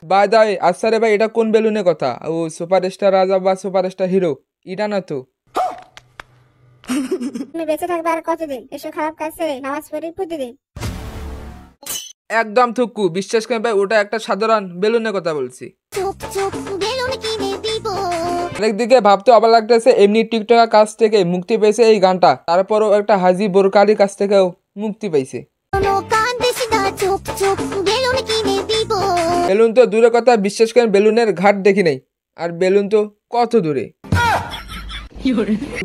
By the way, আচ্ছা রে ভাই, এটা কোন বেলুনের কথা? ও সুপারস্টার রাজা বা সুপারস্টার হিরো, এটা না তো? তুমি বেঁচে থাকবে আর কতদিন? এসব খারাপ কাজ ছেড়ে নামাজ পড়ি প্রতিদিন। একদম থুকু, বিশ্বাস করেন ভাই, ওটা একটা সাধারণ বেলুনের কথা বলছি। আরেকদিকে ভাবতে অবাক লাগতেছে, এমনি টিকটকের কাছ থেকে মুক্তি পেয়েছে এই গানটা, তারপরও একটা হাজি বোরকালির কাছ থেকেও মুক্তি পাইছে। বেলুন তো দূরে কথা, বিশ্বাস করেন বেলুনের ঘাট দেখি নাই, আর বেলুন তো কত দূরে।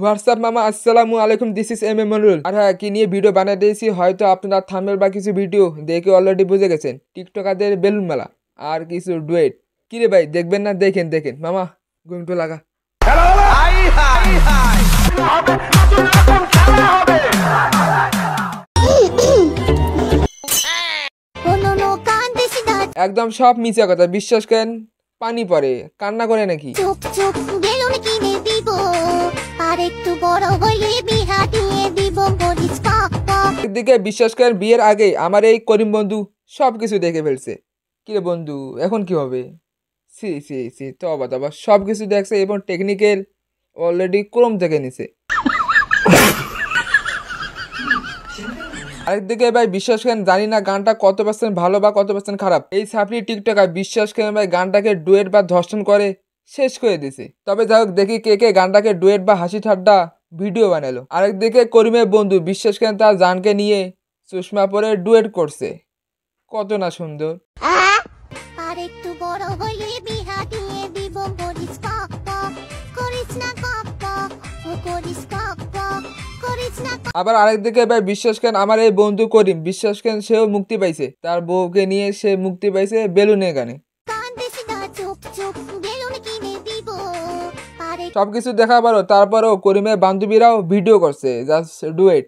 হোয়াটসঅ্যাপ মামা, আসসালামু আলাইকুম, this is M A Monirul. আর হ্যাঁ, কি নিয়ে ভিডিও বানিয়ে দিয়েছি হয়তো আপনারা থাম্বনেল বা কিছু ভিডিও দেখে অলরেডি বুঝে গেছেন, টিকটকারদের বেলুন মেলা আর কিছু ডুয়েট। কি রে ভাই, দেখবেন না? দেখেন দেখেন মামা, ঘুমটু লাগা। একদম সব মিছা কথা, বিশ্বাস করেন পানি পড়ে, কান্না করে নাকি? একদিকে বিশ্বাস করেন বিয়ের আগে আমার এই করিম বন্ধু সবকিছু দেখে ফেলছে। কিরে বন্ধু, এখন কি হবে? সি সি সি, তবা তবা, সবকিছু দেখছে এবং টেকনিক্যাল অলরেডি ক্রোম থেকে নিছে। আরেকদিকে ভাই বিশ্বাস করেন জানি না গানটা কত পার্সেন্ট ভালো বা কত পার্সেন্ট খারাপ। এই সাপড়ি টিকটকার বিশ্বাস করেন ভাই গানটাকে ডুয়েট বা ধর্ষণ করে শেষ করে দিছে। তবে যাই হোক, দেখি কে কে গানটাকে ডুয়েট বা হাসি ঠাড্ডা ভিডিও বানালো। আরেকদিকে করিমের বন্ধু বিশ্বাস করেন তার জানকে নিয়ে চশমা পরে ডুয়েট করছে, কত না সুন্দর। আবার আরেকদিকে ভাই বিশ্বাস করেন আমার এই বন্ধু করিম বিশ্বাস করেন সেও মুক্তি পাইছে, তার বউকে নিয়ে সে মুক্তি পাইছে বেলুনের গানে। সবকিছু দেখা পারো, তারপরেও করিমের বান্ধবীরাও ভিডিও করছে জাস্ট ডুয়েট।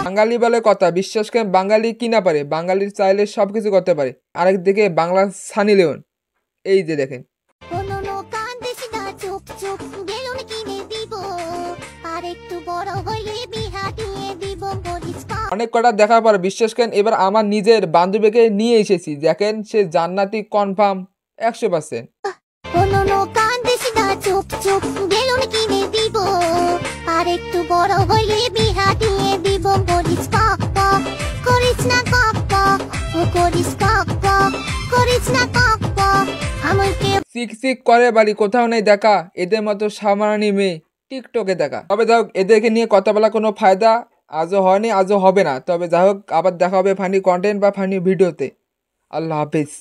বাঙালি বলে কথা, বিশ্বাস করেন বাঙালি কি না পারে, বাঙালির চাইলে সবকিছু করতে পারে। আরেকদিকে বাংলা সানি লিওন, এই যে দেখেন। অনেক কটা দেখার পর বিশ্বাস করেন এবার আমার নিজের বান্ধবীকে নিয়ে এসেছি, দেখেন সে জান্নাতি কনফার্ম 100%। সিক সিক করে বাড়ি কোথাও নেই দেখা, এদের মতো সামানি মেয়ে টিকটকে দেখা। তবে যাই হোক, এদেরকে নিয়ে কথা বলা কোনো ফায়দা আজও হয়নি, আজও হবে না। তবে যাই হোক, আবার দেখা হবে ফানি কন্টেন্ট বা ফানি ভিডিওতে। আল্লাহ হাফিজ।